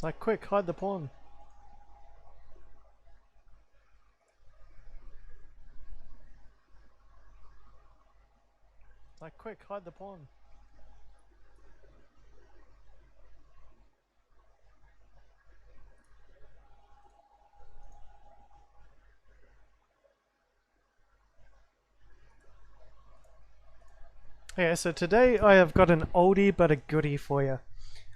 Like, quick, hide the pawn. Like, quick, hide the pawn. Yeah, so today I have got an oldie but a goodie for you.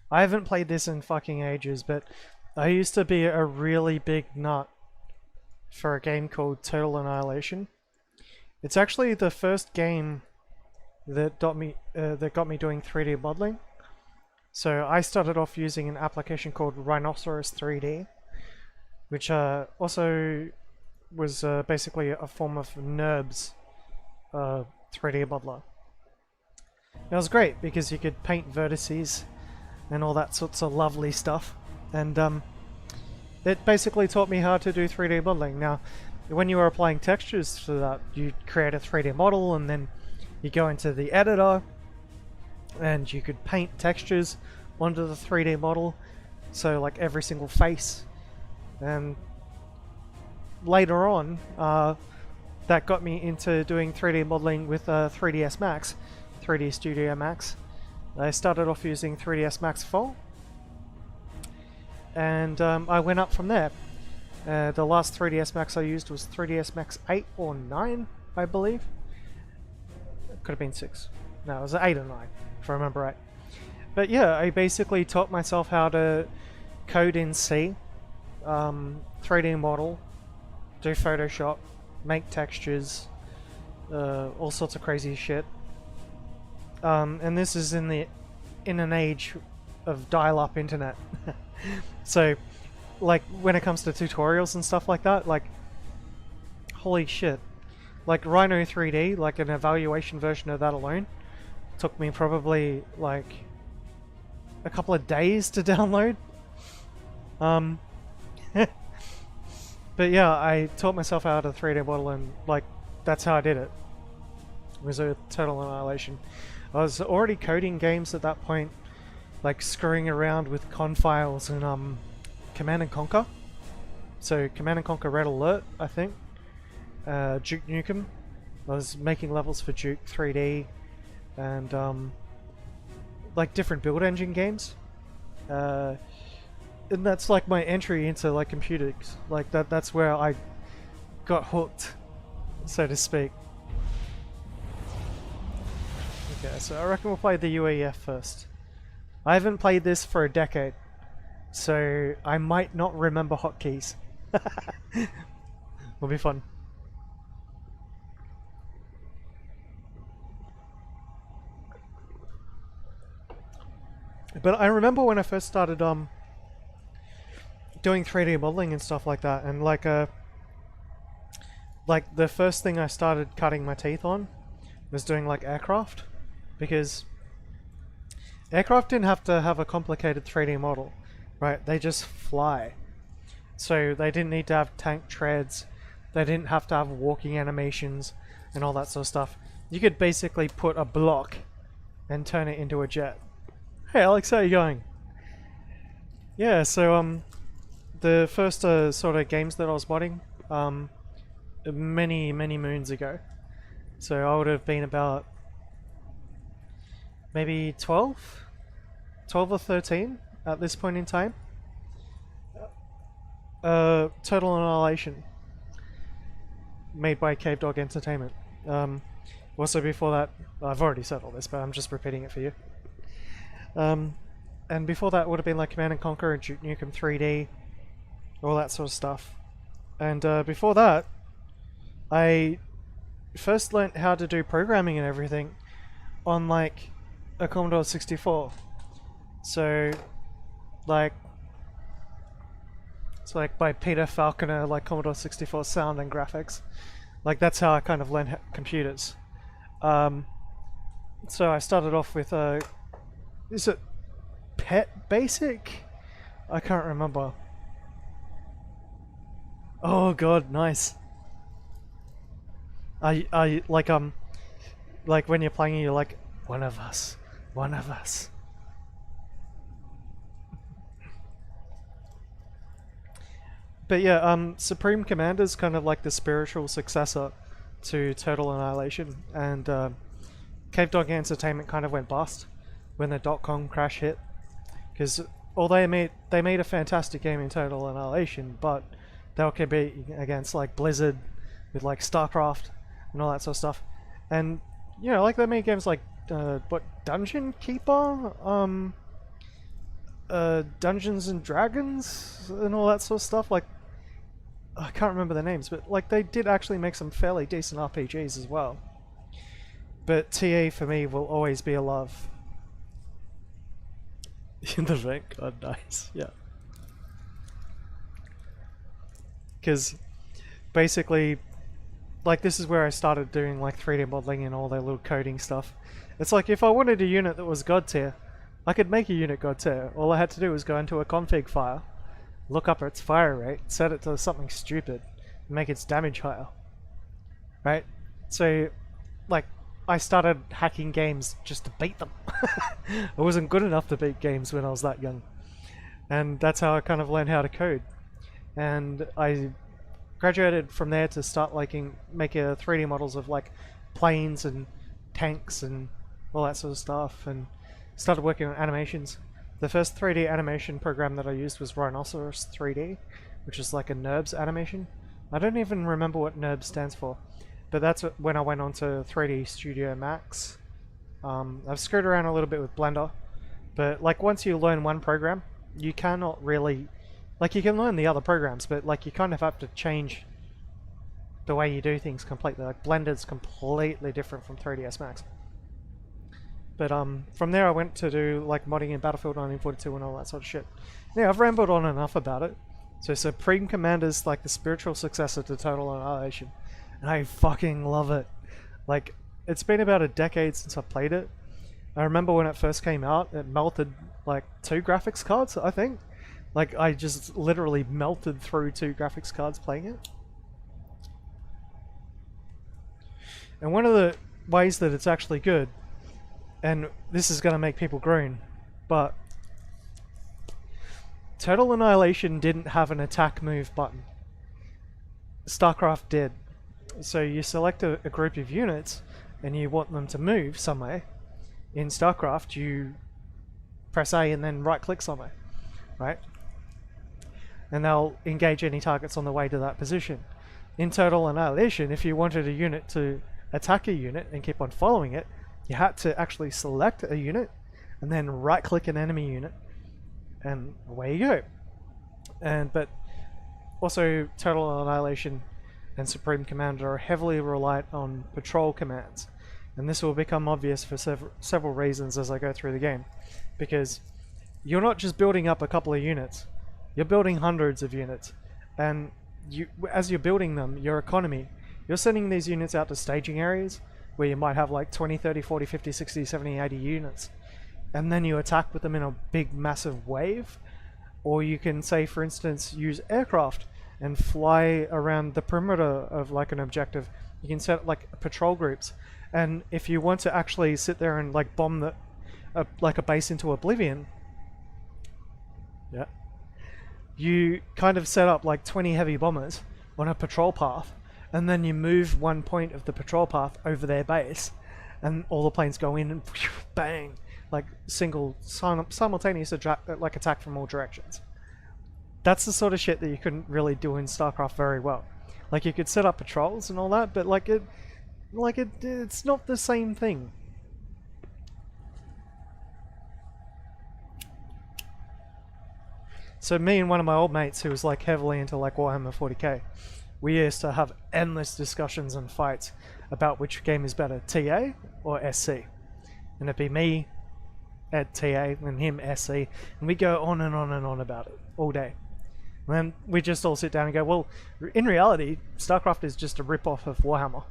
I haven't played this in fucking ages, but I used to be a really big nut for a game called Total Annihilation. It's actually the first game that got me doing 3D modeling. So I started off using an application called Rhinoceros 3D, which also was basically a form of NURBS 3D modeler. It was great because you could paint vertices and all that sorts of lovely stuff, and it basically taught me how to do 3D modeling. Now, when you were applying textures to that, you create a 3D model and then you go into the editor and you could paint textures onto the 3D model, so like every single face. And later on, that got me into doing 3D modeling with 3ds Max, 3D Studio Max. I started off using 3ds Max 4, and I went up from there. The last 3ds Max I used was 3ds Max 8 or 9, I believe. It could have been 6. No, it was 8 or 9, if I remember right. But yeah, I basically taught myself how to code in C, 3D model, do Photoshop, make textures, all sorts of crazy shit. And this is in an age of dial-up internet. So, like, when it comes to tutorials and stuff like that, like, holy shit. Like, Rhino 3D, like an evaluation version of that alone, took me probably, like, a couple of days to download. But yeah, I taught myself how to 3D model, and, like, that's how I did it. It was a Total Annihilation. I was already coding games at that point, like screwing around with con files and Command and Conquer. So Command and Conquer Red Alert, I think. Duke Nukem. I was making levels for Duke 3D and like different build engine games. And that's like my entry into like computers. Like that's where I got hooked, so to speak. Okay, so I reckon we'll play the UEF first. I haven't played this for a decade, so I might not remember hotkeys. Will be fun. But I remember when I first started doing 3D modeling and stuff like that, and like the first thing I started cutting my teeth on was doing like aircraft. Because aircraft didn't have to have a complicated 3D model, right? They just fly. So they didn't need to have tank treads, they didn't have to have walking animations and all that sort of stuff. You could basically put a block and turn it into a jet. Hey Alex, how you going? Yeah, so the first sort of games that I was modding many moons ago. So I would have been about maybe 12 or 13 at this point in time. Total Annihilation, made by Cavedog Entertainment. Also before that, I've already said all this, but I'm just repeating it for you. And before that would have been like Command and Conquer and Duke Nukem 3D, all that sort of stuff. And before that, I first learnt how to do programming and everything on like a Commodore 64. So like it's like by Peter Falconer, like Commodore 64 sound and graphics. Like that's how I kind of learned computers. So I started off with is it Pet Basic? I can't remember. Oh god, nice. I like when you're playing, you're like, one of us. But yeah, Supreme Commander's kind of like the spiritual successor to Total Annihilation, and Cavedog Entertainment kind of went bust when the .com crash hit, because they made a fantastic game in Total Annihilation, but they were competing against like Blizzard with like StarCraft and all that sort of stuff, and you know, like they made games like what, Dungeon Keeper, Dungeons and Dragons and all that sort of stuff. Like, I can't remember the names, but like they did actually make some fairly decent RPGs as well. But TA for me will always be a love. In the rank, oh nice, yeah. Because basically, like this is where I started doing like 3D modeling and all that little coding stuff. It's like if I wanted a unit that was God tier, I could make a unit God tier. All I had to do was go into a config file, look up its fire rate, set it to something stupid, and make its damage higher. Right? So, like, I started hacking games just to beat them. I wasn't good enough to beat games when I was that young. And that's how I kind of learned how to code. And I graduated from there to start making 3D models of like planes and tanks and all that sort of stuff, and started working on animations. The first 3D animation program that I used was Rhinoceros 3D, which is like a NURBS animation. I don't even remember what NURBS stands for, but that's when I went on to 3D Studio Max. I've screwed around a little bit with Blender, but like once you learn one program, you cannot really, like you can learn the other programs, but like you kind of have to change the way you do things completely. Like Blender's completely different from 3ds Max. But from there I went to do like modding in Battlefield 1942 and all that sort of shit. Yeah, I've rambled on enough about it. So Supreme Commander's like the spiritual successor to Total Annihilation, and I fucking love it. Like, it's been about a decade since I played it. I remember when it first came out, it melted like 2 graphics cards, I think. Like, I just literally melted through 2 graphics cards playing it. And one of the ways that it's actually good, and this is going to make people groan, but Total Annihilation didn't have an attack move button. StarCraft did. So you select a group of units and you want them to move somewhere. In StarCraft you press A and then right click somewhere, right? And they'll engage any targets on the way to that position. In Total Annihilation, if you wanted a unit to attack a unit and keep on following it, you had to actually select a unit and then right click an enemy unit, and away you go. But also Total Annihilation and Supreme Commander are heavily reliant on patrol commands, and this will become obvious for several reasons as I go through the game, because you're not just building up a couple of units, you're building hundreds of units, and as you're building them, your economy, you're sending these units out to staging areas where you might have like 20, 30, 40, 50, 60, 70, 80 units, and then you attack with them in a big massive wave. Or you can, say for instance, use aircraft and fly around the perimeter of like an objective. You can set like patrol groups, and if you want to actually sit there and like bomb like a base into oblivion, yeah, you kind of set up like 20 heavy bombers on a patrol path, and then you move one point of the patrol path over their base, and all the planes go in and bang, like single simultaneous attack from all directions. That's the sort of shit that you couldn't really do in StarCraft very well. Like, you could set up patrols and all that, but it's not the same thing. So me and one of my old mates who was like heavily into like Warhammer 40k, we used to have endless discussions and fights about which game is better, TA or SC. And it'd be me at TA and him SC, and we go on and on and on about it all day. And then we just all sit down and go, well, in reality, StarCraft is just a rip-off of Warhammer.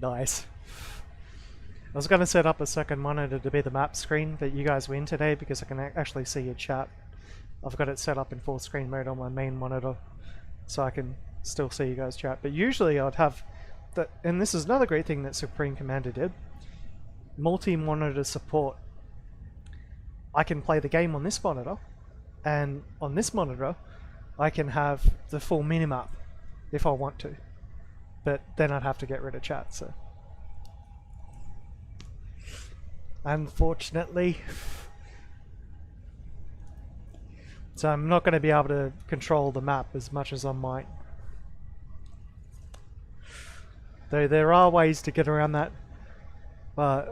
Nice. I was going to set up a second monitor to be the map screen that you guys win today, because I can actually see your chat. I've got it set up in full screen mode on my main monitor, so I can still see you guys chat. But usually I'd have that, and this is another great thing that Supreme Commander did, multi-monitor support. I can play the game on this monitor, and on this monitor I can have the full minimap if I want to, but then I'd have to get rid of chat, so unfortunately. So I'm not going to be able to control the map as much as I might. Though there are ways to get around that. But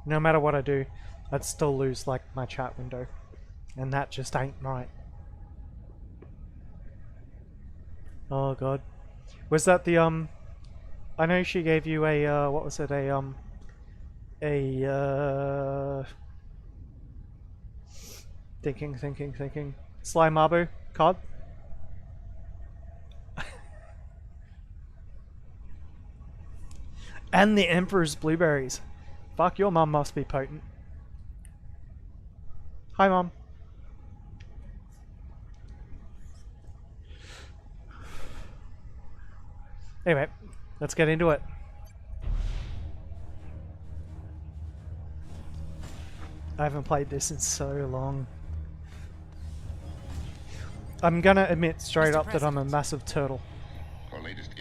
no matter what I do, I'd still lose like my chat window. And that just ain't right. Oh god. Was that the I know she gave you a what was it, a thinking Sly Mabu card? And the Emperor's Blueberries. Fuck, your mum must be potent. Hi mum. Anyway, let's get into it. I haven't played this in so long. I'm gonna admit straight up that I'm a massive turtle.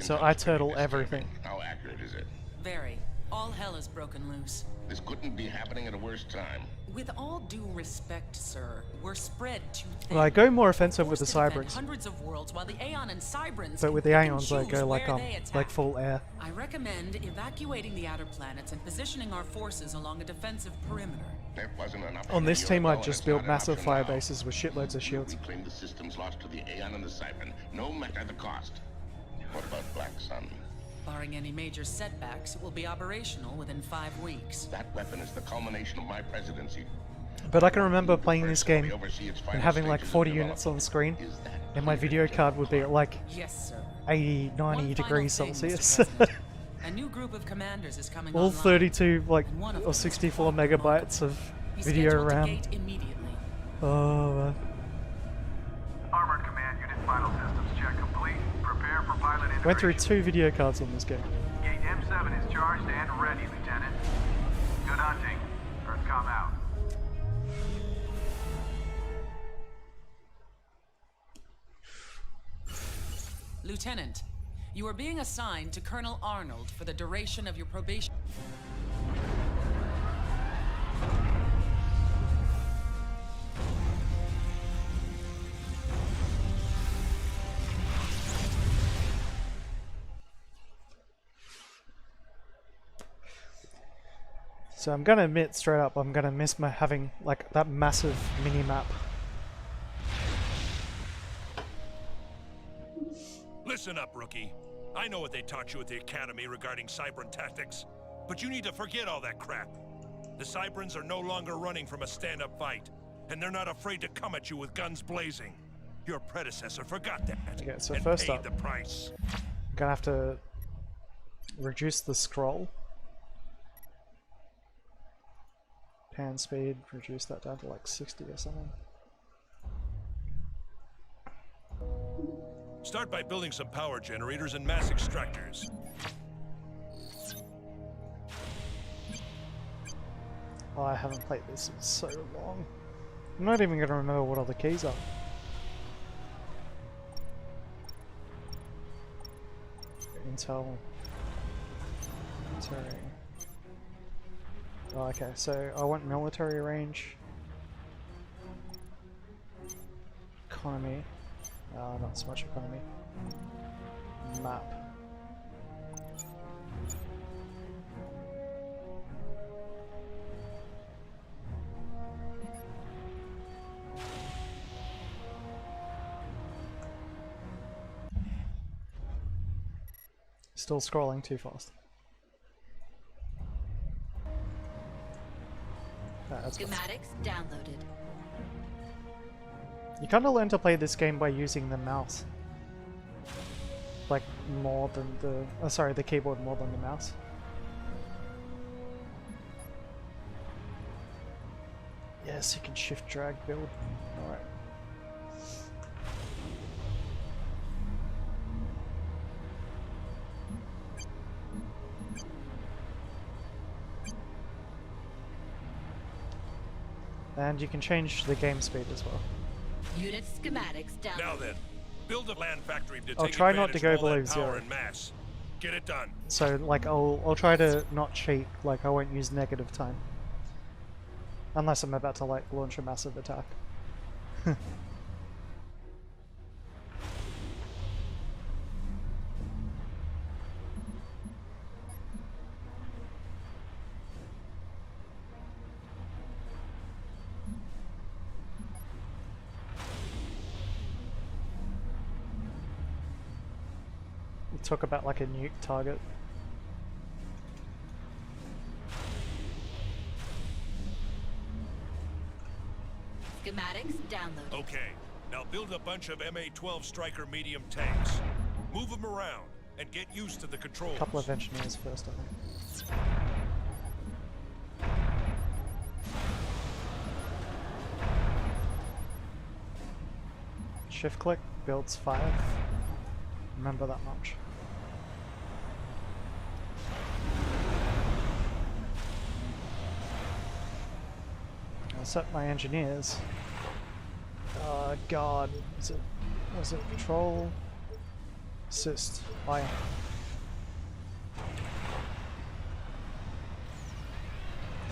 So I turtle everything. How accurate is it? Very. All hell is broken loose. This couldn't be happening at a worse time. With all due respect, sir, we're spread too thin. Well, I go more offensive with the Cybrans. Hundreds of worlds, while the Aeon and Cybrans but with the Aeons I go like full air. I recommend evacuating the outer planets and positioning our forces along a defensive perimeter. There wasn't enough. On this team I'd just build massive fire bases with shitloads of shields. Reclaim the systems lost to the Aeon and the Cybran, no matter the cost. What about Black Sun? Barring any major setbacks, it will be operational within 5 weeks. That weapon is the culmination of my presidency. But I can remember playing this game and having like 40 units on the screen, and my video card would be at like 80, 90 degrees Celsius. A new group of commanders is coming all online. 32 like or 64 megabytes of video RAM. Oh. Armored Command Unit final systems check complete. Prepare for pilot integration. Went through 2 video cards on this game. Gate M7 is charged and ready, Lieutenant. Good hunting. Earthcom out. Lieutenant, you are being assigned to Colonel Arnold for the duration of your probation. So I'm gonna admit straight up, I'm gonna miss my having like that massive mini map. Listen up, rookie. I know what they taught you at the Academy regarding Cybran tactics, but you need to forget all that crap. The Cybrans are no longer running from a stand-up fight, and they're not afraid to come at you with guns blazing. Your predecessor forgot that, Okay, so and first paid up, the price. I'm gonna have to reduce the scroll. Pan speed, reduce that down to like 60 or something. Start by building some power generators and mass extractors. Oh, I haven't played this in so long. I'm not even gonna remember what all the keys are. Intel. Military. Oh, okay, so I want military range. Economy. Not so much economy. Map. Still scrolling too fast. Schematics downloaded. You kind of learn to play this game by using the mouse. Like, more than the... sorry, the keyboard more than the mouse. Yeah, Yes, you can shift drag build. Alright. And you can change the game speed as well. Unit schematics down. Now then, build a land factory to I'll take try not advantage to go of all below that power 0. and mass. Get it done. So like I'll try to not cheat, like I won't use negative time. Unless I'm about to like launch a massive attack. Talk about like a nuke target. Schematics downloaded. Okay, now build a bunch of MA-12 Striker medium tanks. Move them around and get used to the controls. Couple of engineers first, I think. Shift click builds 5. Remember that much. I'll set my engineers. God, was it control? Assist. I.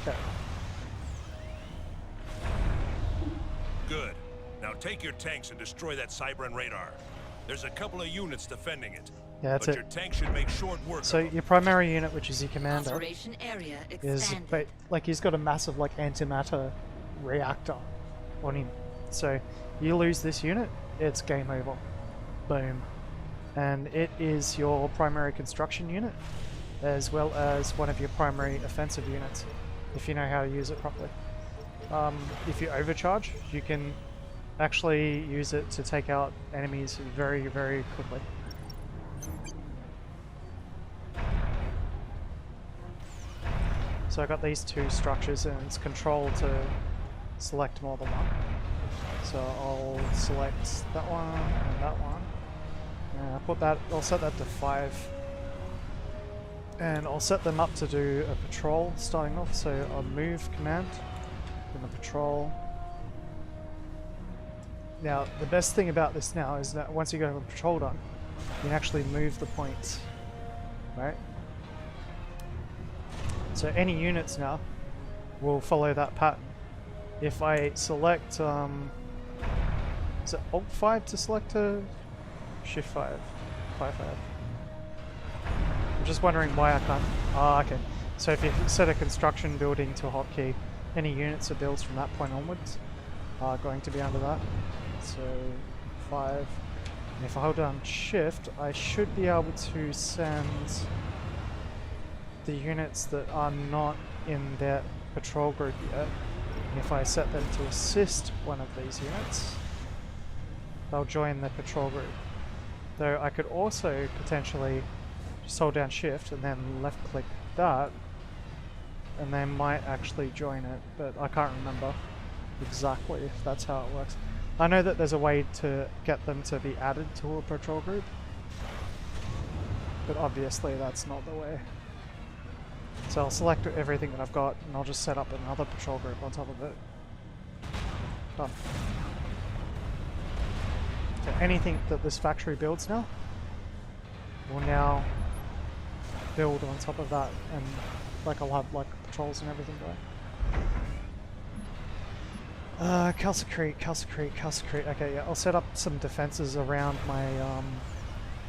Okay. Good. Now take your tanks and destroy that Cybran radar. There's a couple of units defending it. Yeah, that's but it. your tank should make short work So of them. your primary unit, which is your commander, Operation area is expanded. like he's got a massive like antimatter reactor on him. So you lose this unit, it's game over. Boom. And it is your primary construction unit, as well as one of your primary offensive units, if you know how to use it properly. If you overcharge, you can actually use it to take out enemies very, very quickly. So I got these two structures, and it's control to select more than one. So I'll select that one and that one. And I'll set that to 5. And I'll set them up to do a patrol starting off. So I'll move command, then a patrol. Now the best thing about this now is that once you go to a patrol done, you can actually move the points, right? So any units now will follow that pattern. If I select, is it Alt 5 to select a Shift 5? 5. I'm just wondering why I can't. Ah, okay. So if you set a construction building to a hotkey, any units or builds from that point onwards are going to be under that. So 5. And if I hold down Shift, I should be able to send the units that are not in their patrol group yet. And if I set them to assist one of these units, they'll join the patrol group. Though I could also potentially just hold down Shift and then left click that, and they might actually join it, but I can't remember exactly if that's how it works. I know that there's a way to get them to be added to a patrol group, but obviously that's not the way. So I'll select everything that I've got, and I'll just set up another patrol group on top of it. Done. So anything that this factory builds now will now build on top of that, and like I'll have like patrols and everything going. Calcicrete. Okay, yeah, I'll set up some defenses around my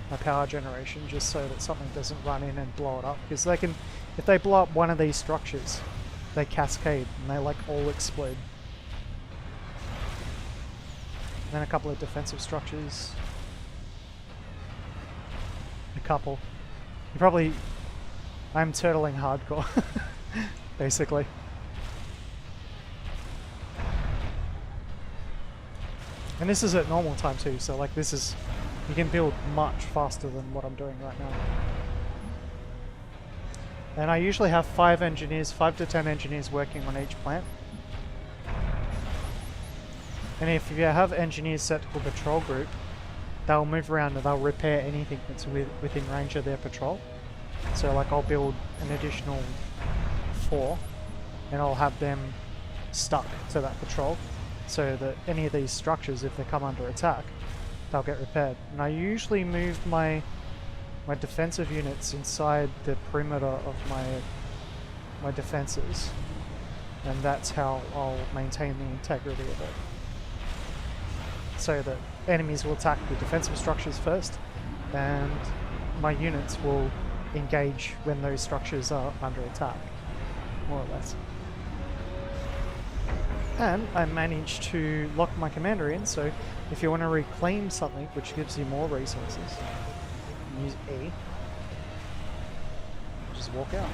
my power generation, just so that something doesn't run in and blow it up, because they can, if they blow up one of these structures, they cascade and they like all explode. And then a couple of defensive structures. A couple. You probably, I'm turtling hardcore, basically. And this is at normal time too, so like this is, you can build much faster than what I'm doing right now. And I usually have 5 to 10 engineers working on each plant. And if you have engineers set to a patrol group, they'll move around and they'll repair anything that's within range of their patrol. So like I'll build an additional 4 and I'll have them stuck to that patrol so that any of these structures, if they come under attack, they'll get repaired. And I usually move my defensive units inside the perimeter of my defenses, and that's how I'll maintain the integrity of it. So that enemies will attack the defensive structures first, and my units will engage when those structures are under attack, more or less. And I managed to lock my commander in, so if you want to reclaim something which gives you more resources, use E, just walk out.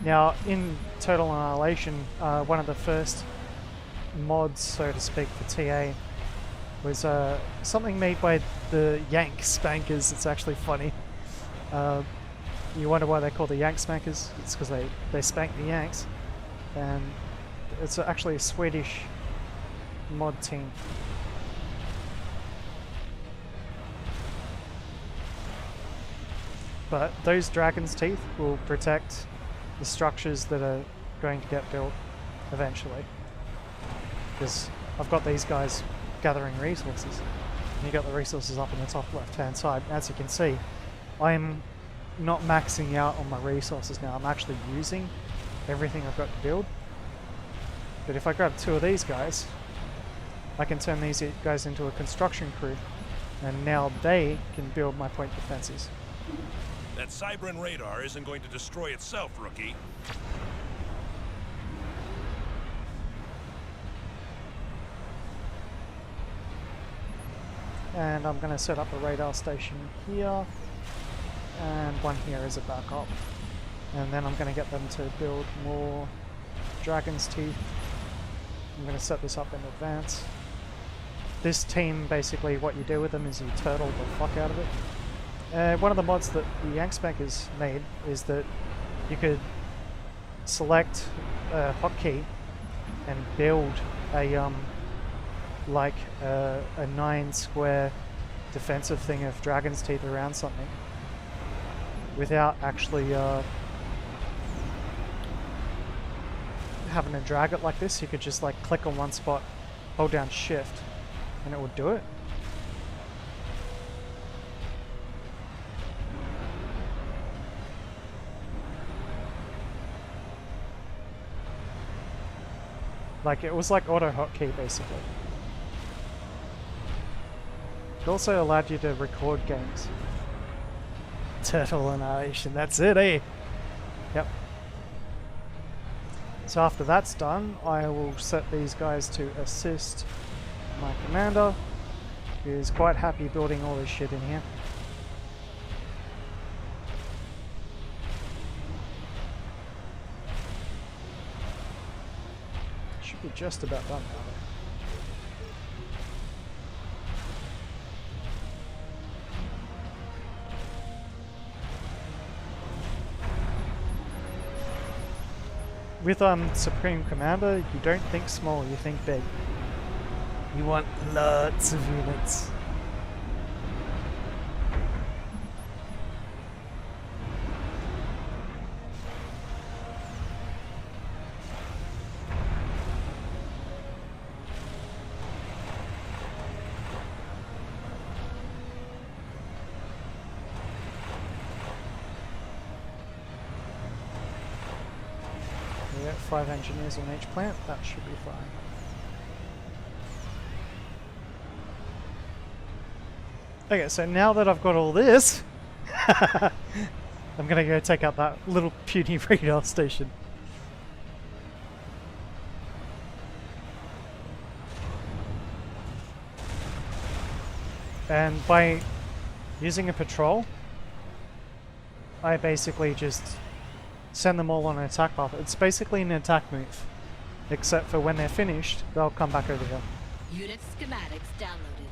Now, in Total Annihilation, one of the first mods, so to speak, for TA was something made by the Yank Spankers. It's actually funny. You wonder why they're called the Yank Spankers? It's because they spank the Yanks. And it's actually a Swedish mod team. But those dragon's teeth will protect the structures that are going to get built eventually. Because I've got these guys gathering resources. And you got the resources up in the top left hand side. As you can see, I'm not maxing out on my resources now. I'm actually using everything I've got to build. But if I grab 2 of these guys, I can turn these guys into a construction crew, and now they can build my point defenses. That Cybran radar isn't going to destroy itself, rookie. And I'm going to set up a radar station here, and one here as a backup. And then I'm going to get them to build more dragon's teeth. I'm going to set this up in advance. This team, basically what you do with them is you turtle the fuck out of it. One of the mods that the Yank Spankers made is that you could select a hotkey and build a like a 9 square defensive thing of dragon's teeth around something without actually having to drag it like this. You could just like click on one spot, hold down shift, and it would do it. Like, it was like auto hotkey basically. It also allowed you to record games. Total Annihilation, that's it, eh? Yep. So after that's done, I will set these guys to assist my commander, who is quite happy building all this shit in here. Should be just about done now. With Supreme Commander, you don't think small, you think big. You want lots of units. We got 5 engineers on each plant, that should be fine. Okay, so now that I've got all this, I'm gonna go take out that little puny radar station. And by using a patrol, I basically just send them all on an attack path. It's basically an attack move, except for when they're finished, they'll come back over here. Unit schematics downloaded.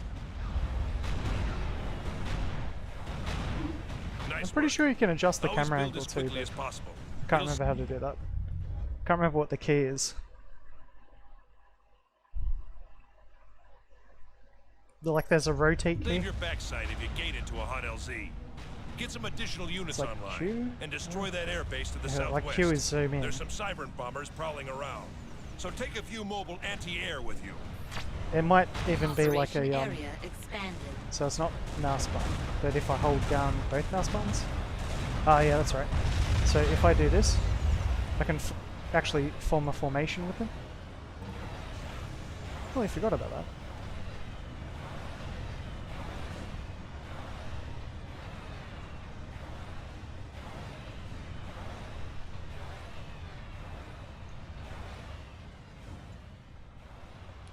Nice I'm pretty work. sure you can adjust the Always camera build angle as too, quickly but as possible. can't It'll remember how to do that. Can't remember what the key is. Like there's a rotate key. leave your backside if you gate into a hot LZ. Get some additional units like online Q? and destroy that airbase to the Yeah, southwest. like Q is zoom in. There's some Cybern bombers prowling around, so take a few mobile anti-air with you. It might even be like Operation a area expanded. so it's not mouse button, but if I hold down both mouse buttons. Oh yeah, that's right. So if I do this, I can actually form a formation with them. Totally forgot about that.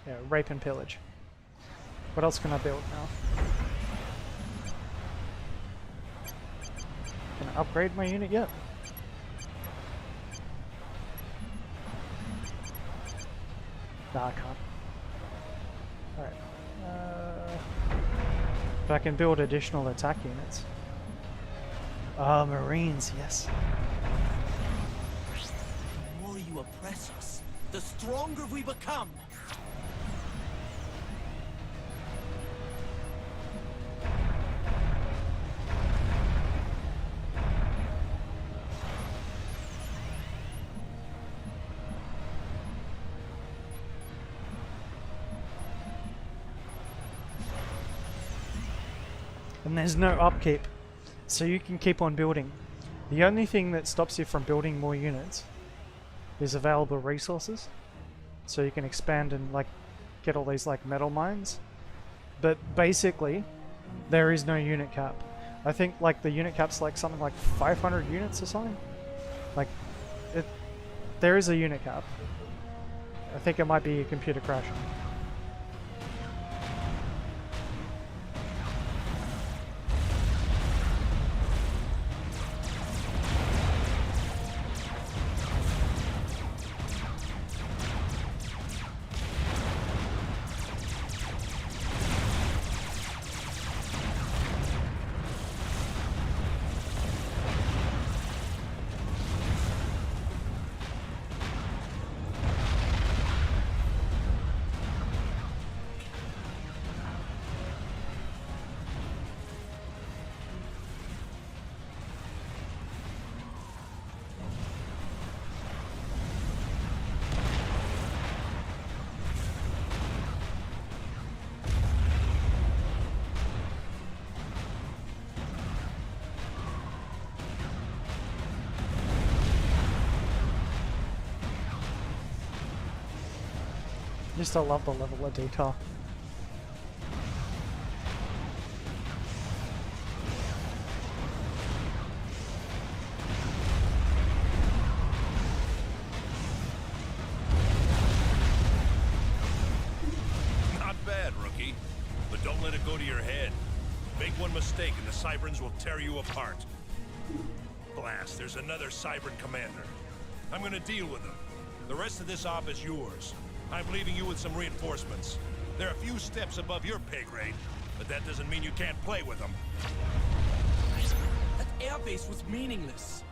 Yeah, rape and pillage. What else can I build now? Can I upgrade my unit yet? Nah, I can't. Alright. But I can build additional attack units. Ah, Marines, yes. The more you oppress us, the stronger we become. And there's no upkeep, so you can keep on building. The only thing that stops you from building more units is available resources, so you can expand and like get all these like metal mines. But basically, there is no unit cap. I think like the unit cap's like something like 500 units or something. Like, there is a unit cap. I think it might be a computer crashing. Just I love the level of detail. Not bad, rookie. But don't let it go to your head. Make one mistake and the Cyberns will tear you apart. Blast, there's another Cybern commander. I'm gonna deal with him. The rest of this op is yours. I'm leaving you with some reinforcements. They're a few steps above your pay grade, but that doesn't mean you can't play with them. That airbase was meaningless.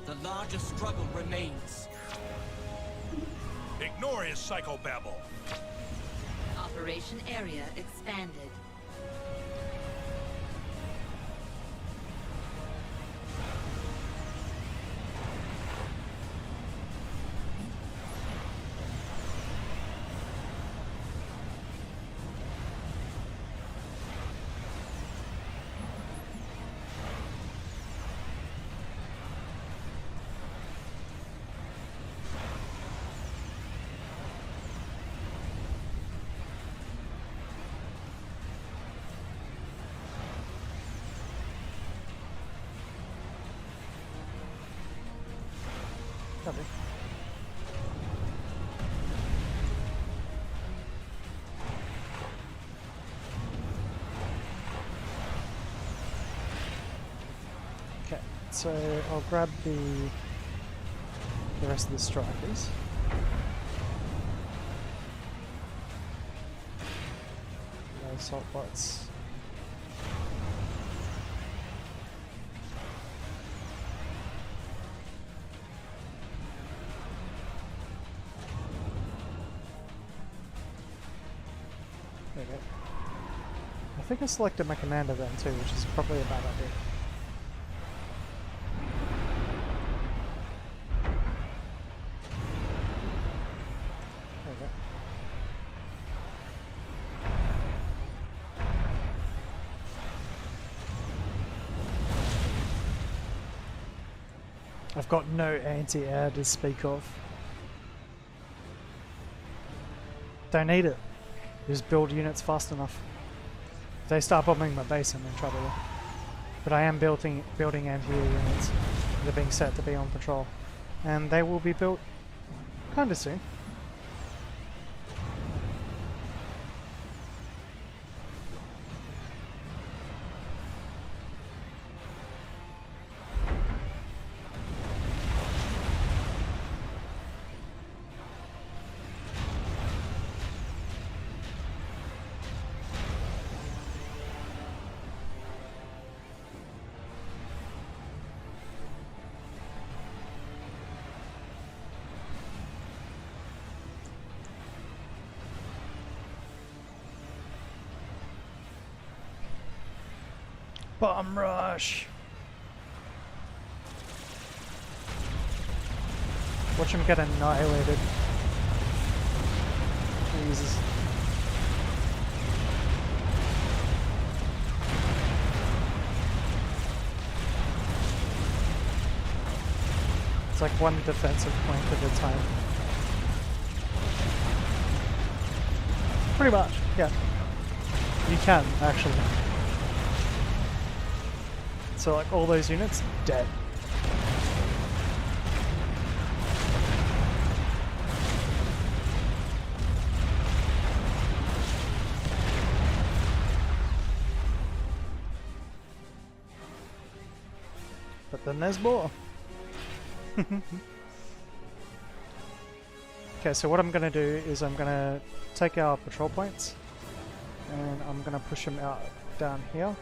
The larger struggle remains. Ignore his psychobabble. Operation area expanded. Copy. Okay, so I'll grab the rest of the strikers. No assault bots. Okay. I think I selected my commander then too, which is probably a bad idea. There we go. I've got no anti-air to speak of. Don't need it. Just build units fast enough. If they start bombing my base, I'm in trouble. But I am building anti-air units that are being set to be on patrol. And they will be built kinda soon. Bomb rush! Watch him get annihilated. Jesus. It's like one defensive point at a time. Pretty much, yeah. You can, actually. So like all those units, dead. But then there's more. Okay, so what I'm gonna do is I'm gonna take our patrol points and I'm gonna push them out down here,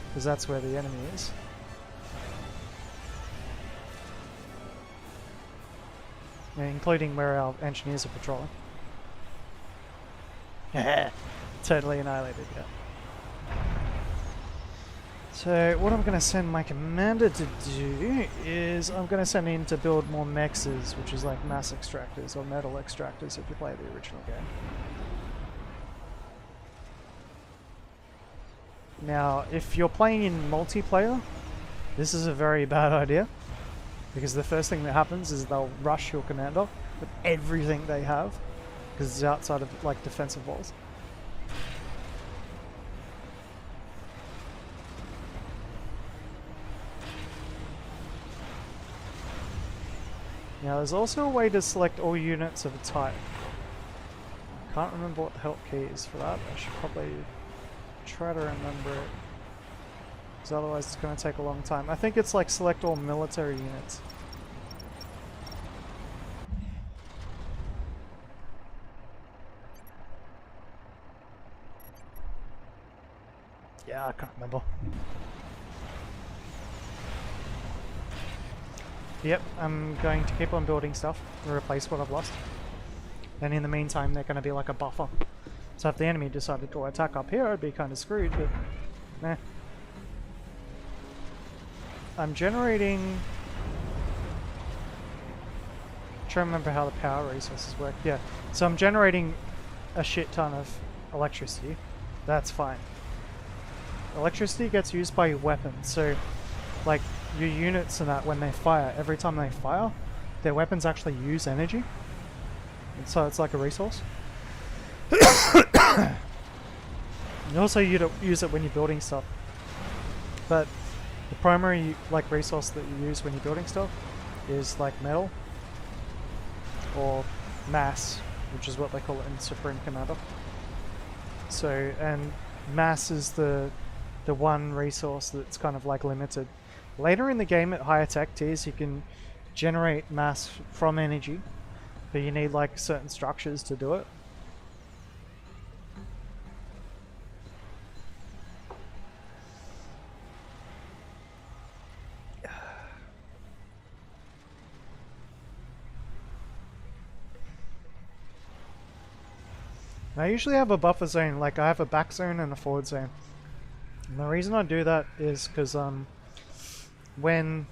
because that's where the enemy is. Yeah, including where our engineers are patrolling. Totally annihilated, yeah. So what I'm going to send my commander to do is I'm going to send him to build more mexes, which is like mass extractors or metal extractors if you play the original game. Now, if you're playing in multiplayer, this is a very bad idea, because the first thing that happens is they'll rush your commander with everything they have, because it's outside of like defensive walls. Now, there's also a way to select all units of a type. Can't remember what the help key is for that. I should probably try to remember it, because otherwise it's going to take a long time. I think it's like select all military units. Yeah, I can't remember. Yep, I'm going to keep on building stuff to replace what I've lost. And in the meantime, they're going to be like a buffer. So if the enemy decided to attack up here, I'd be kind of screwed, but nah. I'm generating... I'm trying to remember how the power resources work. Yeah, so I'm generating a shit ton of electricity. That's fine. Electricity gets used by your weapons, so like your units and that, when they fire, every time they fire, their weapons actually use energy. And so it's like a resource. And also you use it when you're building stuff. But the primary like resource that you use when you're building stuff is like metal or mass, which is what they call it in Supreme Commander. So, and mass is the one resource that's kind of like limited. Later in the game at higher tech tiers you can generate mass from energy, but you need like certain structures to do it. I usually have a buffer zone, like I have a back zone and a forward zone. And the reason I do that is because when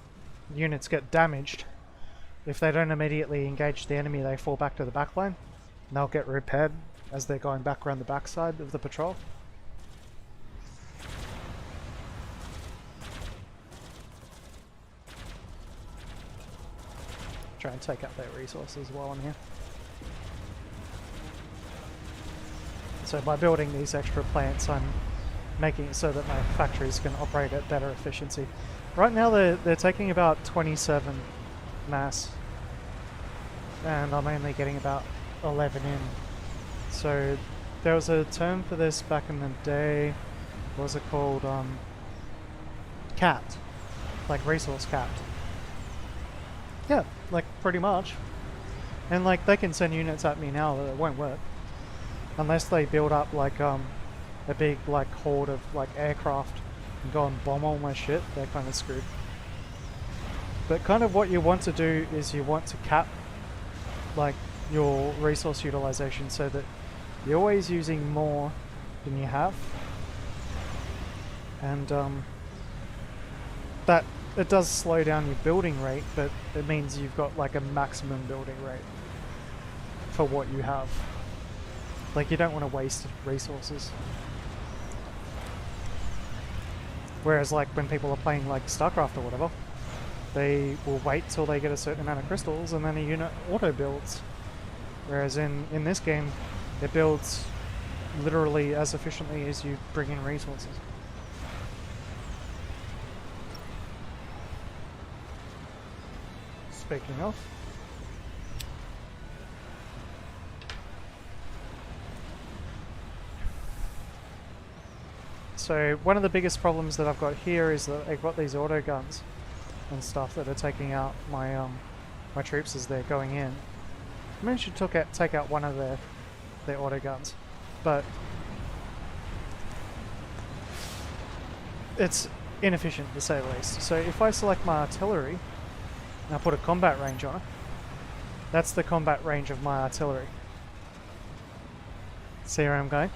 units get damaged, if they don't immediately engage the enemy, they fall back to the back line, and they'll get repaired as they're going back around the backside of the patrol. Try and take out their resources while I'm here. So by building these extra plants, I'm making it so that my factories can operate at better efficiency. Right now they're taking about 27 mass, and I'm only getting about 11 in. So there was a term for this back in the day. What was it called? Capped, like resource capped. Yeah, like pretty much. And like they can send units at me now that it won't work unless they build up like a big like horde of like aircraft and go and bomb all my shit. They're kind of screwed. But kind of what you want to do is you want to cap like your resource utilization so that you're always using more than you have, and that it does slow down your building rate, but it means you've got like a maximum building rate for what you have. Like you don't want to waste resources. Whereas like when people are playing like StarCraft or whatever, they will wait till they get a certain amount of crystals and then a unit auto builds. Whereas in this game, it builds literally as efficiently as you bring in resources. Speaking of, so one of the biggest problems that I've got here is that I've got these auto guns and stuff that are taking out my my troops as they're going in. I managed to take out one of their auto guns, but it's inefficient to say the least. So if I select my artillery and I put a combat range on it, that's the combat range of my artillery. See where I'm going?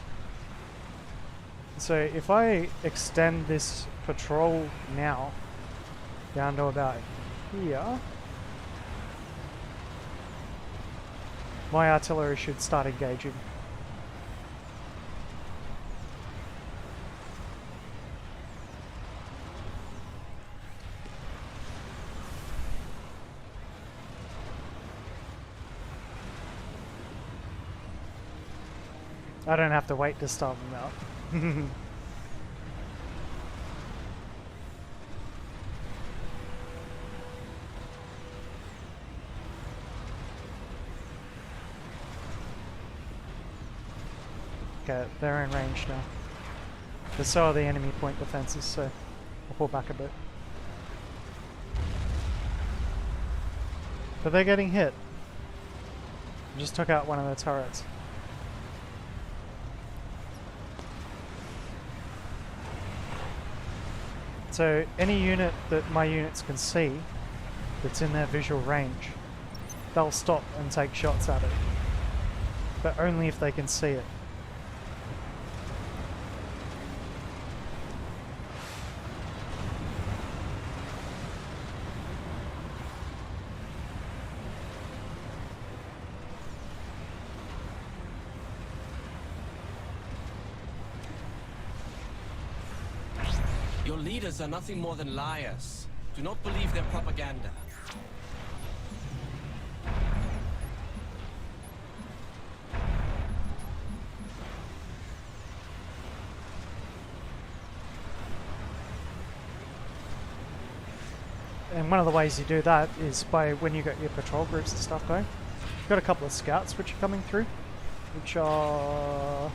So if I extend this patrol now down to about here, my artillery should start engaging. I don't have to wait to start them out. Okay, they're in range now. But so are the enemy point defenses, so I'll pull back a bit. But they're getting hit. I just took out one of their turrets. So any unit that my units can see that's in their visual range, they'll stop and take shots at it. But only if they can see it. Your leaders are nothing more than liars. Do not believe their propaganda. And one of the ways you do that is by when you got your patrol groups and stuff going. You've got a couple of scouts which are coming through, which are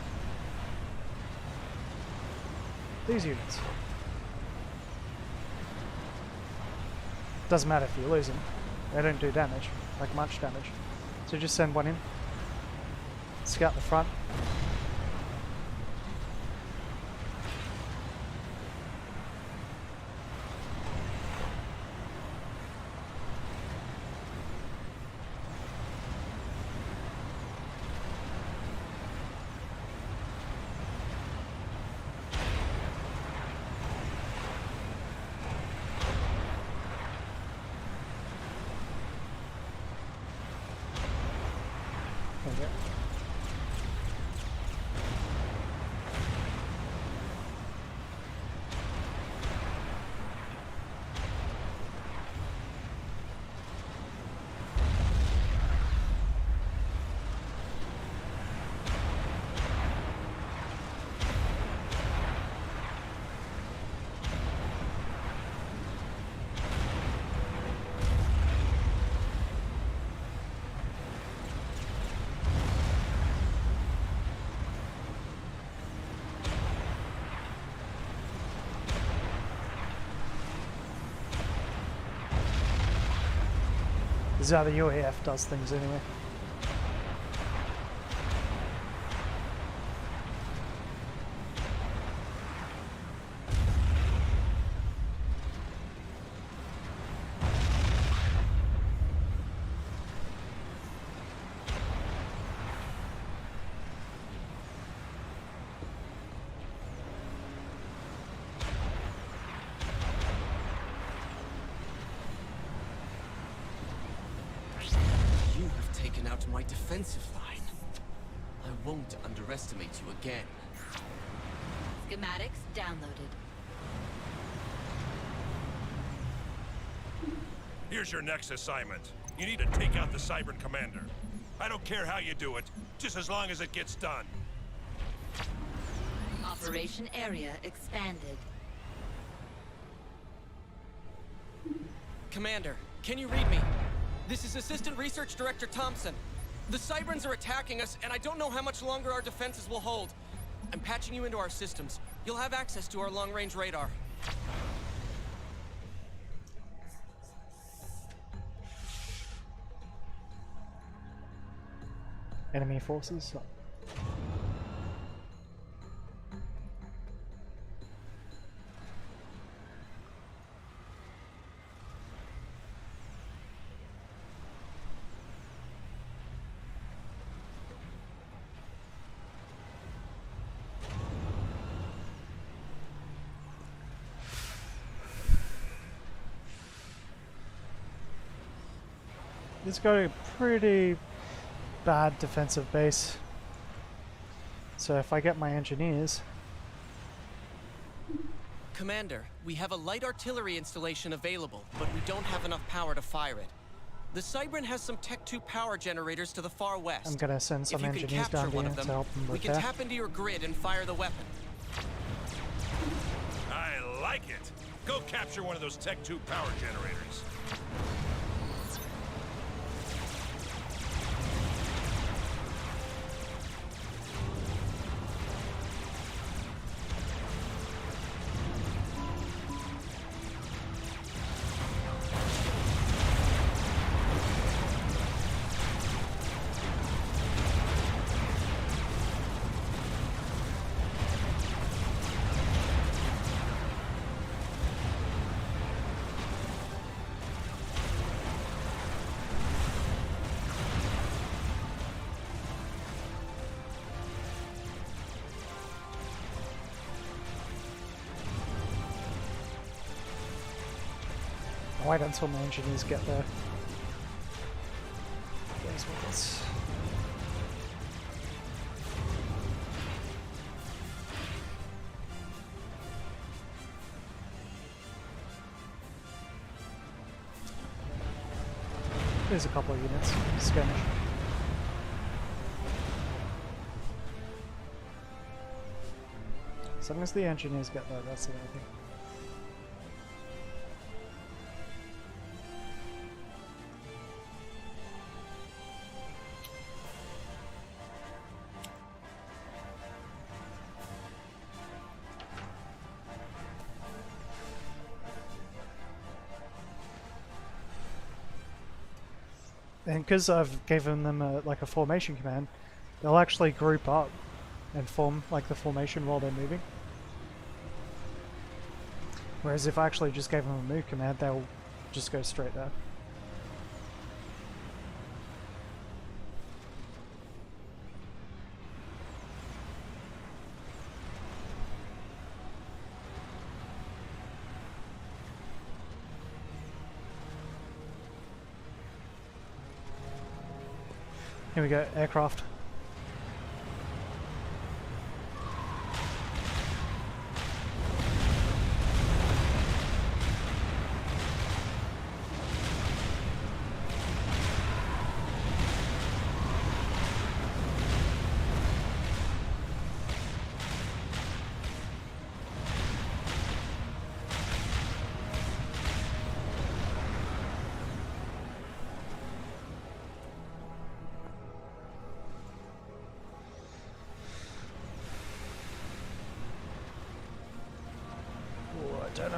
these units. Doesn't matter if you lose them, they don't do damage, like much damage. So just send one in, scout the front. go. This is how the UAF does things anyway. You have taken out my defensive line. I won't underestimate you again. Schematics downloaded. Here's your next assignment. You need to take out the Cybran commander. I don't care how you do it, just as long as it gets done. Operation area expanded. Commander, can you read me? This is Assistant Research Director Thompson. The Cybrans are attacking us, and I don't know how much longer our defenses will hold. I'm patching you into our systems. You'll have access to our long-range radar. Enemy forces. It's got a pretty bad defensive base. So if I get my engineers... Commander, we have a light artillery installation available, but we don't have enough power to fire it. The Cybran has some Tech 2 power generators to the far west. I'm gonna send some if you can engineers capture down one here of them, to help them we with can that. tap into your grid and fire the weapon. I like it. Go capture one of those Tech 2 power generators. I'll wait until my engineers get there. There's ones. There's a couple of units. Skirmish. As long as the engineers get there, that's the only thing. And because I've given them like a formation command, they'll actually group up and form like the formation while they're moving. Whereas if I actually just gave them a move command, they'll just go straight there. Here we go, aircraft.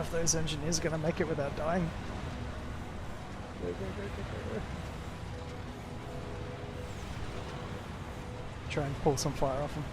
if those engineers are gonna make it without dying. Go, go, go, go, go. Try and pull some fire off them.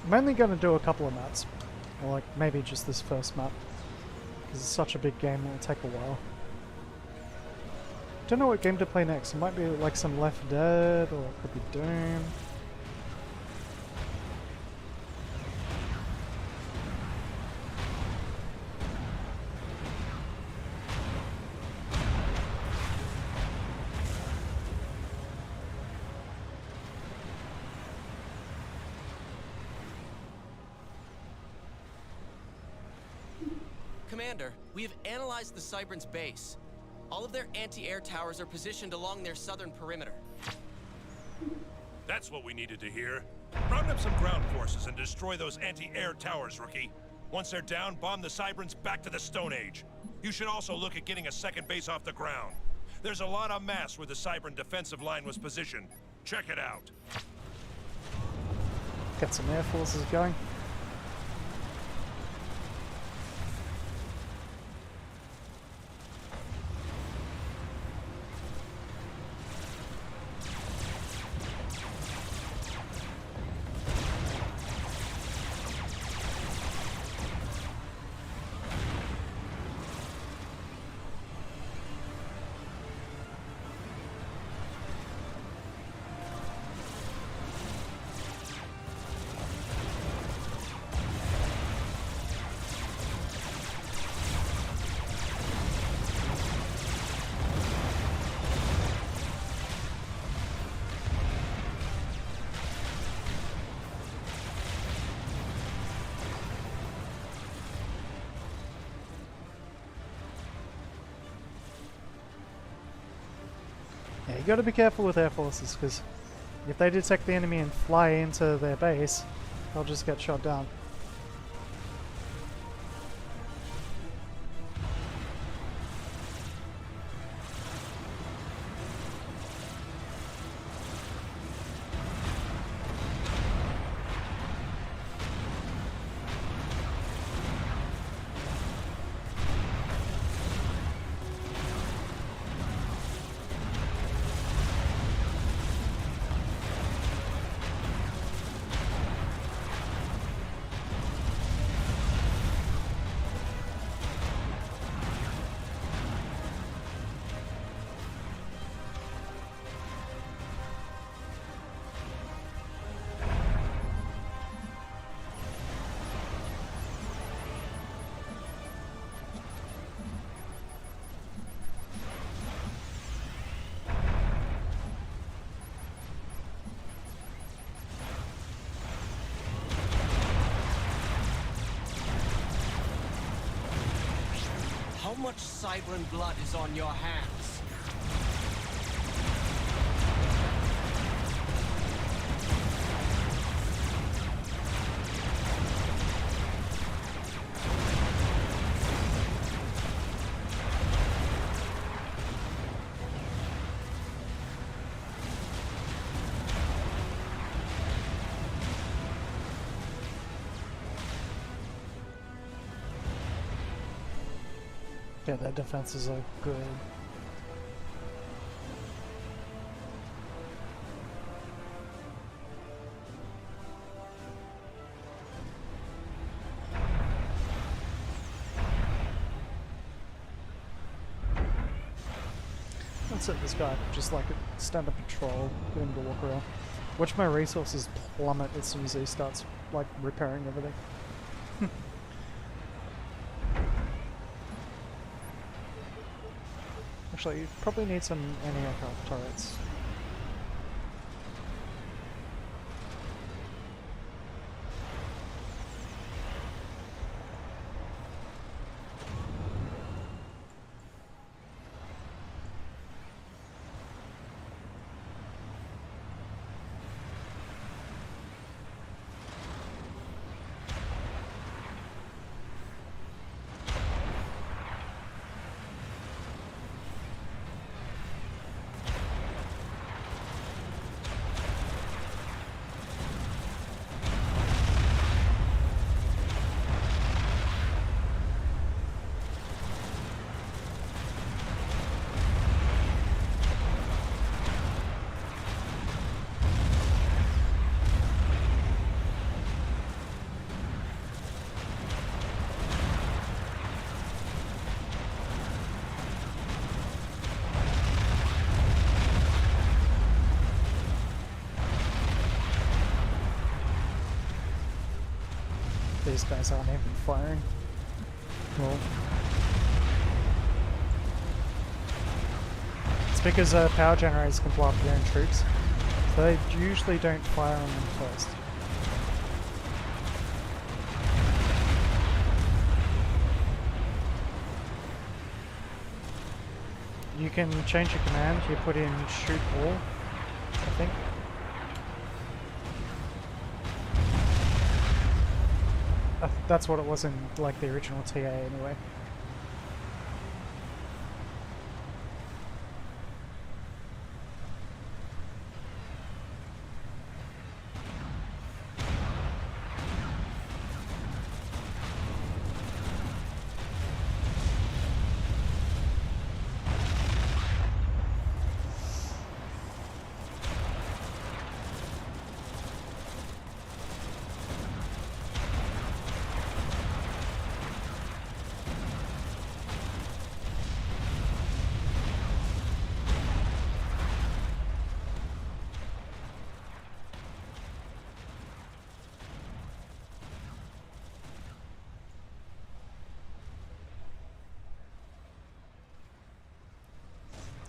I'm only going to do a couple of maps, or like maybe just this first map, because it's such a big game, it'll take a while. Don't know what game to play next. It might be like some Left Dead, or it could be Doom. Commander, we have analyzed the Cybran's base. All of their anti-air towers are positioned along their southern perimeter. That's what we needed to hear. Round up some ground forces and destroy those anti-air towers, Rookie. Once they're down, bomb the Cybrans back to the Stone Age. You should also look at getting a second base off the ground. There's a lot of mass where the Cybran defensive line was positioned. Check it out. Get some air forces going. Yeah, you gotta be careful with air forces, because if they detect the enemy and fly into their base, they'll just get shot down. How much Cybran blood is on your hands? Yeah, their defenses are good. Let's set this guy, just like a standard patrol, get him to walk around. Watch my resources plummet as soon as he starts like repairing everything. Actually, you probably need some anti-aircraft turrets. these guys aren't even firing. Well, it's because power generators can blow up their own troops, so they usually don't fire on them first. You can change your command, you put in shoot all, I think. That's what it was in like the original TA anyway.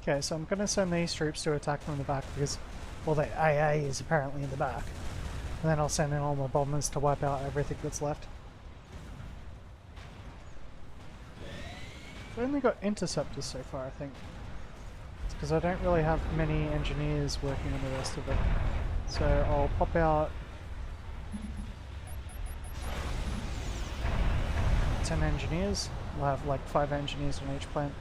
Okay, so I'm gonna send these troops to attack from the back because, well, the AA is apparently in the back. And then I'll send in all my bombers to wipe out everything that's left. I've only got interceptors so far, I think. It's because I don't really have many engineers working on the rest of it. So I'll pop out 10 engineers. We'll have like 5 engineers on each plant.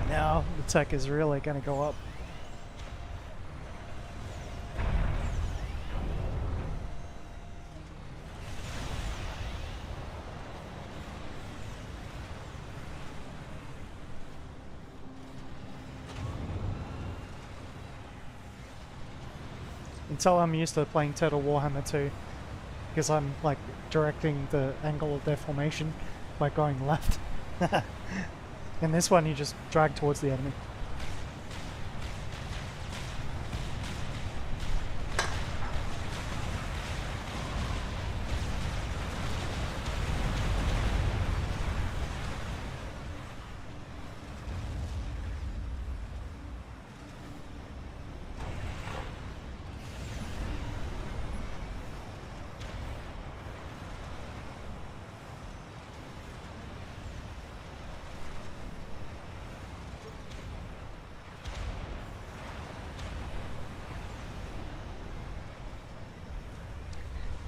Now the tech is really going to go up. Until I'm used to playing Total Warhammer 2, because I'm like directing the angle of their formation by going left. In this one you just drag towards the enemy.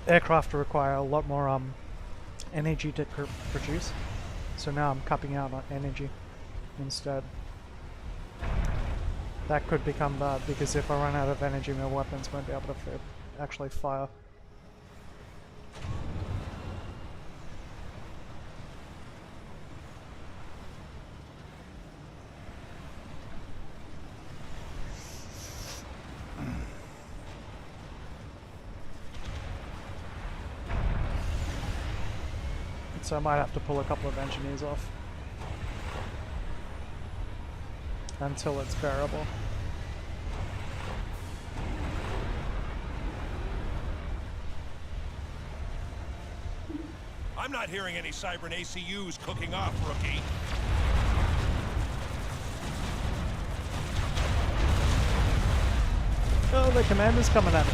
Aircraft require a lot more energy to produce, so now I'm cupping out on energy instead. that could become bad, because if I run out of energy, my weapons won't be able to actually fire. So I might have to pull a couple of engineers off until it's bearable. I'm not hearing any Cybran ACUs cooking off, rookie. Oh, the commander's coming at me.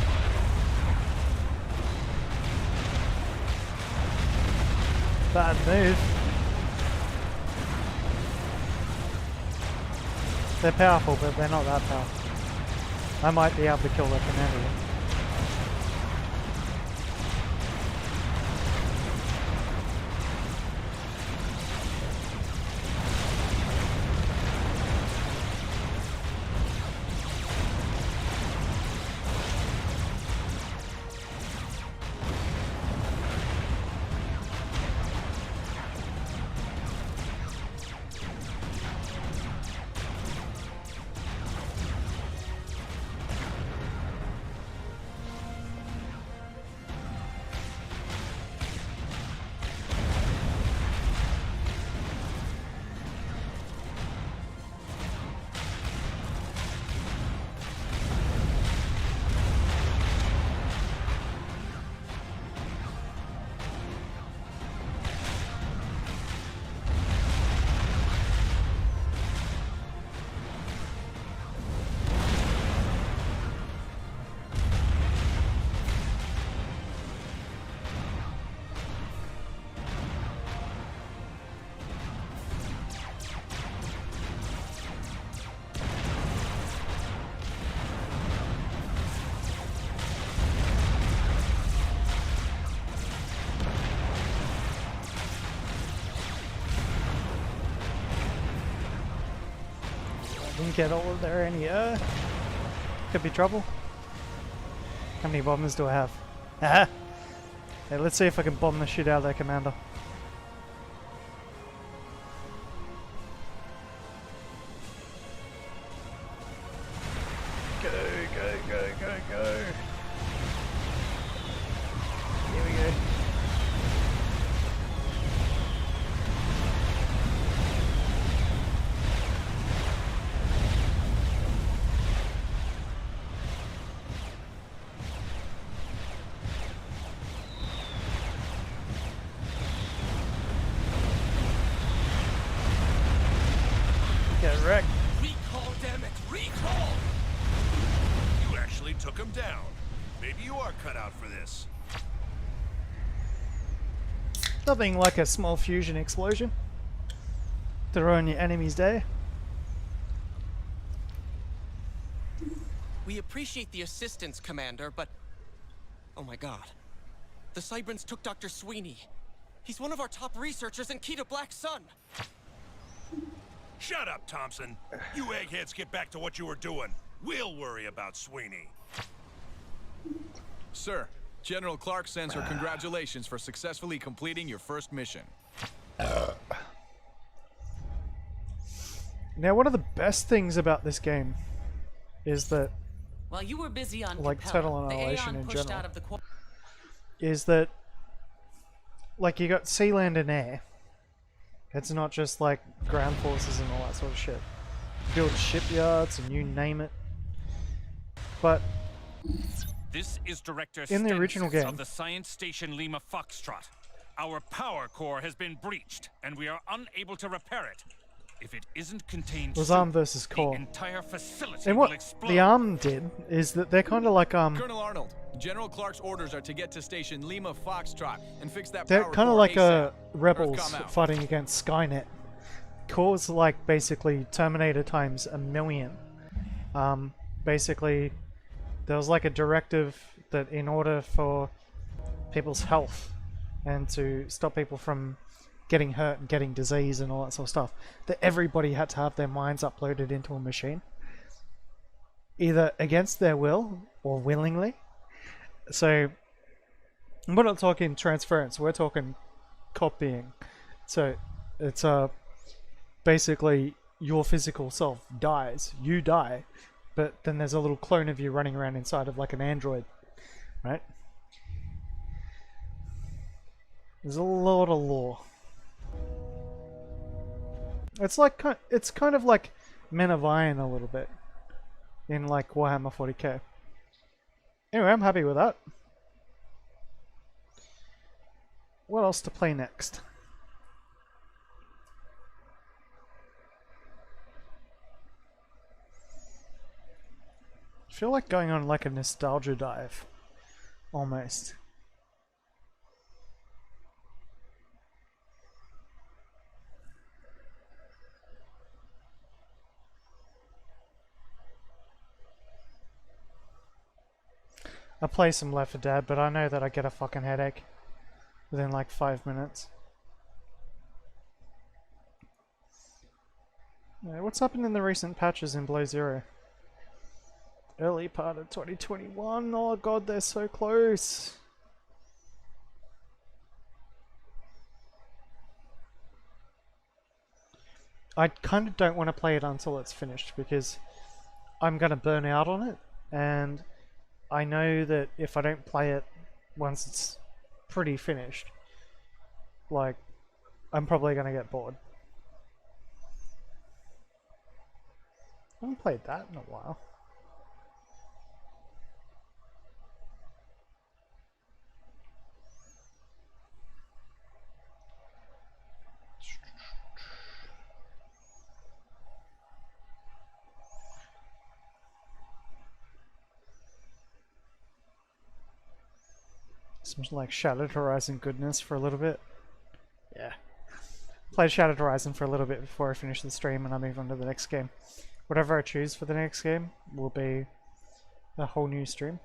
Bad move. They're powerful, but they're not that powerful. I might be able to kill the commander. Didn't get all of their any could be trouble. How many bombers do I have? Haha! Hey, let's see if I can bomb the shit out of their commander. Go, go, go, go, go! Here we go. Get wrecked. Recall, damn it! Recall! You actually took him down. Maybe you are cut out for this. Nothing like a small fusion explosion to ruin your enemy's day. We appreciate the assistance, Commander, but... Oh my god. The Cybrans took Dr. Sweeney. He's one of our top researchers and key to Black Sun. Shut up, Thompson. You eggheads get back to what you were doing. We'll worry about Sweeney. Sir, General Clark sends her congratulations for successfully completing your first mission. Now, one of the best things about this game is that, While you were busy on like Capella, Total the Annihilation Aeon in pushed general, out of the is that, like, you got sea, land, and air. It's not just like ground forces and all that sort of shit. Build shipyards and you name it. But This is Director in the original Stensis game, of the Science Station Lima Foxtrot. Our power core has been breached, and we are unable to repair it. If it isn't contained it was soon, arm versus the core. entire facility And will what explode. the arm did is that they're kind of like Colonel Arnold, General Clark's orders are to get to station Lima Foxtrot and fix that they're power kind of core like ASAP. rebels Earth, come out. fighting against Skynet. Core's like basically Terminator times a million. Basically, there was like a directive that in order for people's health and to stop people from getting hurt and getting disease and all that sort of stuff, that everybody had to have their minds uploaded into a machine. either against their will or willingly. So we're not talking transference, we're talking copying. So it's basically your physical self dies, you die, but then there's a little clone of you running around inside of like an android, right? There's a lot of lore. It's like it's kind of like Men of Iron a little bit in like Warhammer 40k. Anyway, I'm happy with that. What else to play next? I feel like going on like a nostalgia dive, almost. I play some Left 4 Dead, but I know that I get a fucking headache within like 5 minutes. Yeah, what's happened in the recent patches in Below Zero? Early part of 2021. Oh god, they're so close. I kind of don't want to play it until it's finished because I'm going to burn out on it, and I know that if I don't play it once it's pretty finished, like, I'm probably going to get bored. I haven't played that in a while. Some like Shattered Horizon goodness for a little bit. Yeah. Played Shattered Horizon for a little bit before I finish the stream and I move on to the next game. Whatever I choose for the next game will be a whole new stream.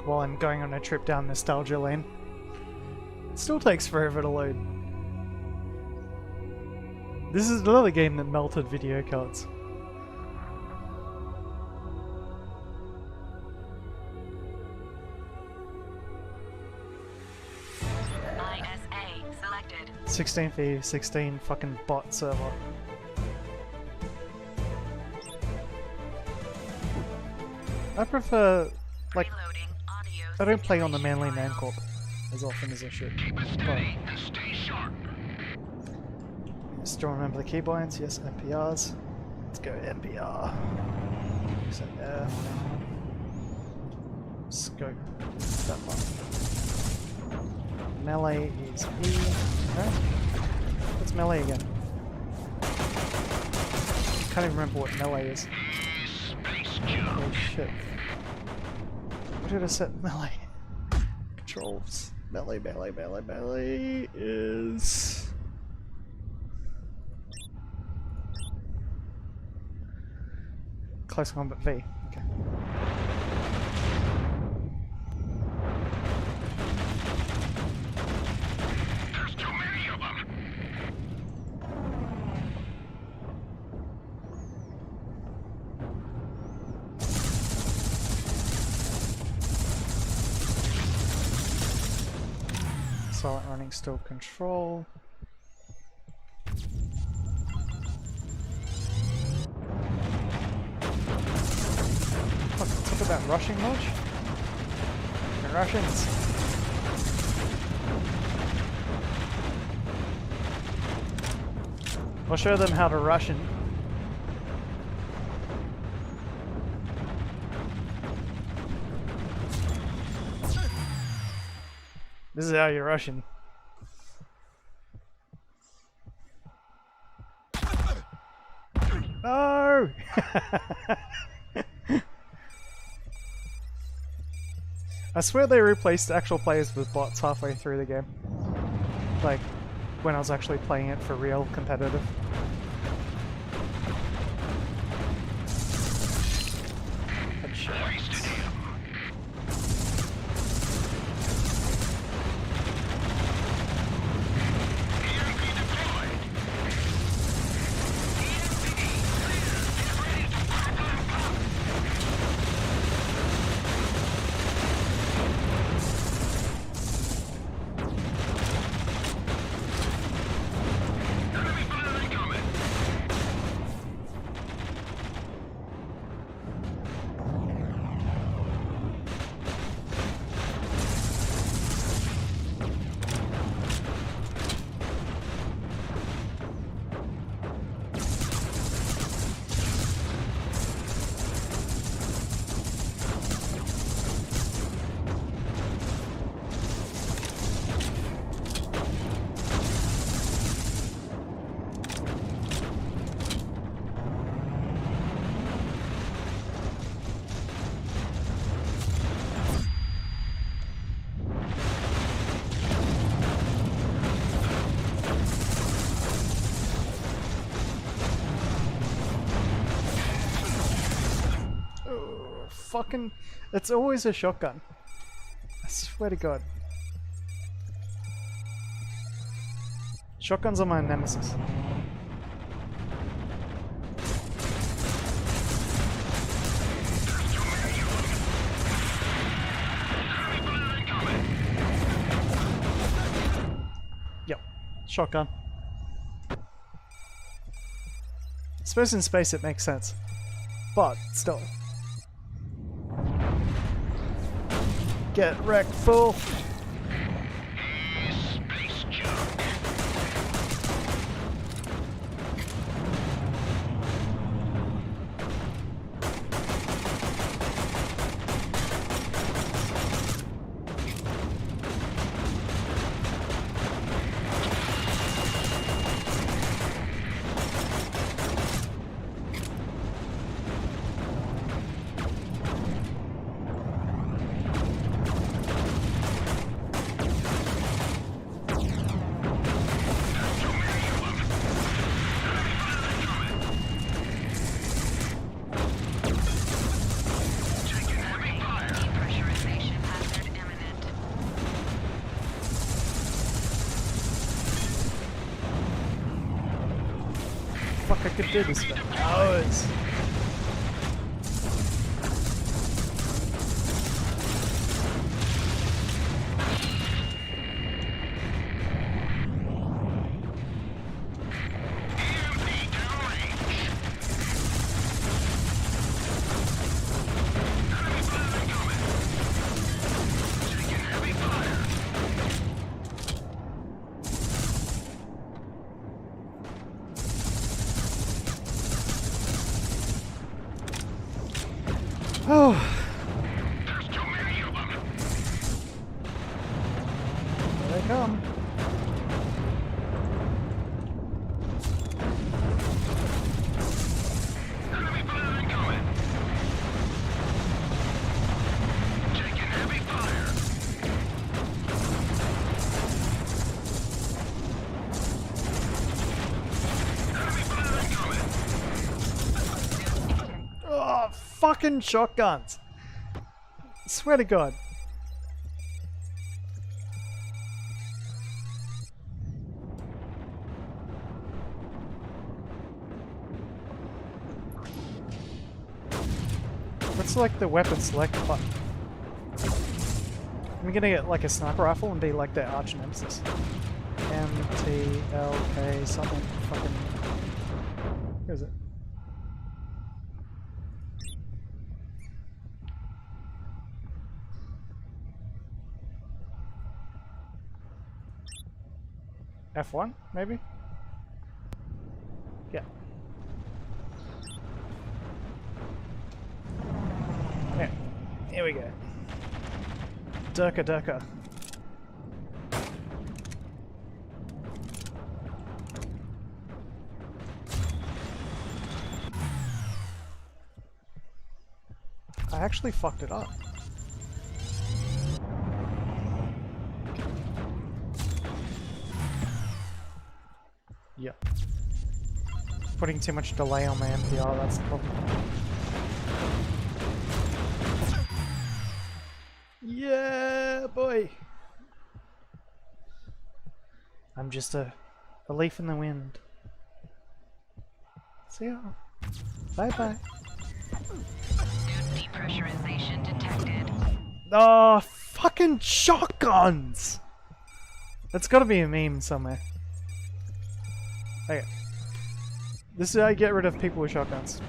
While I'm going on a trip down nostalgia lane. It still takes forever to load. This is another game that melted video cards. ISA selected. 16v16 fucking bot server. I prefer, like, I don't play on the Manly Man Corp as often as I should. But still remember the keybinds, yes, NPRs. Let's go NPR. So F. Scope. That one. Melee is E. No? What's melee again? I can't even remember what melee is. Oh shit. What did I set melee? Controls. Melee is... Close combat V. Okay. There's too many of them. Silent running, still control. Look at that rushing lodge. The Russians. I'll show them how to Russian. This is how you're Russian. No! I swear they replaced actual players with bots halfway through the game. Like, when I was actually playing it for real, competitive. Headshots. Fucking, it's always a shotgun. I swear to God. Shotguns are my nemesis. Yep, shotgun. I suppose in space it makes sense, but still. Get wrecked, fool! Space junk. Fuck, I could do this for hours. Oh. There's too many of them. Here they come. Enemy fire incoming. Taking heavy fire. Enemy fire incoming. Oh, fucking shotguns. I swear to God. What's like the weapon select button? I'm gonna get like a sniper rifle and be like their arch nemesis. MTLK something fucking. Where is it? F1, maybe? Yeah. Yeah. Here we go. Durka Durka. I actually fucked it up. Yeah. Putting too much delay on my NPR, that's the problem. Yeah, boy! I'm just a leaf in the wind. See ya. Bye bye. New depressurization detected. Oh, fucking shotguns! That's gotta be a meme somewhere. Okay. This is how you get rid of people with shotguns.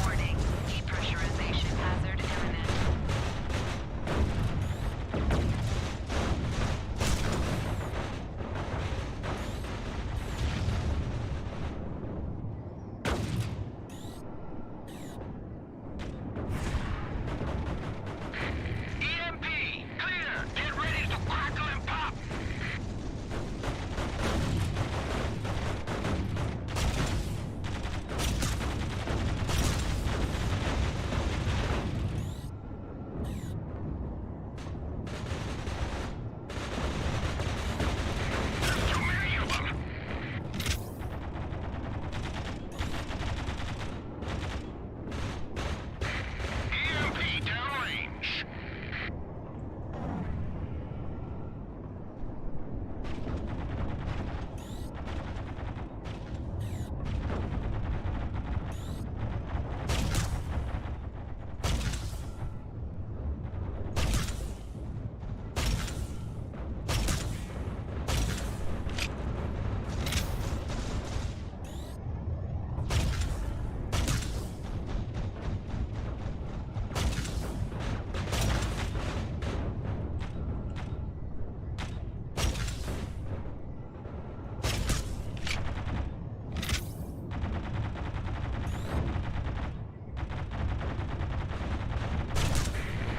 Warning. Depressurization hazard imminent. EMP! Clear! Get ready to crackle and pop! Too many of them! EMP downrange!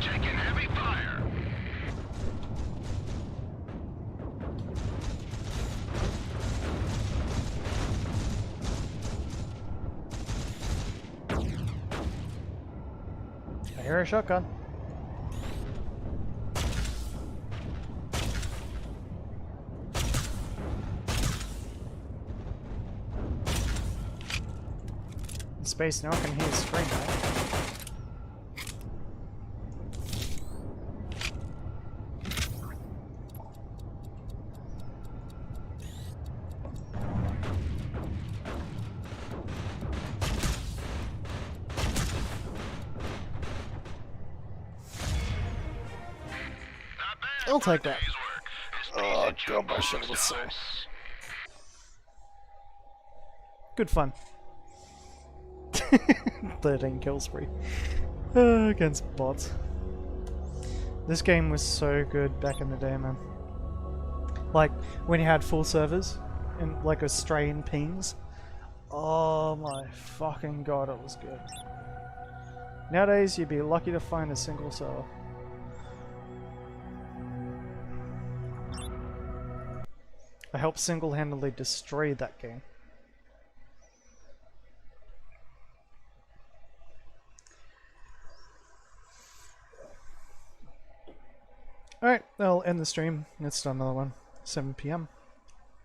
Taking heavy fire! I hear a shotgun. In space, no one can hear a scream, right? Not bad I'll for a take that. day's work. This piece Oh, of junk God, my shoulder's belongs to sore. us. Good fun. 13 kill spree. Against bots. This game was so good back in the day, man. Like, when you had full servers and like Australian pings. Oh my fucking god, it was good. Nowadays, you'd be lucky to find a single server. I helped single-handedly destroy that game. Alright, I'll end the stream. Let's start another one. 7 PM.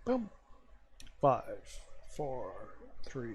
Boom. 5, 4, 3,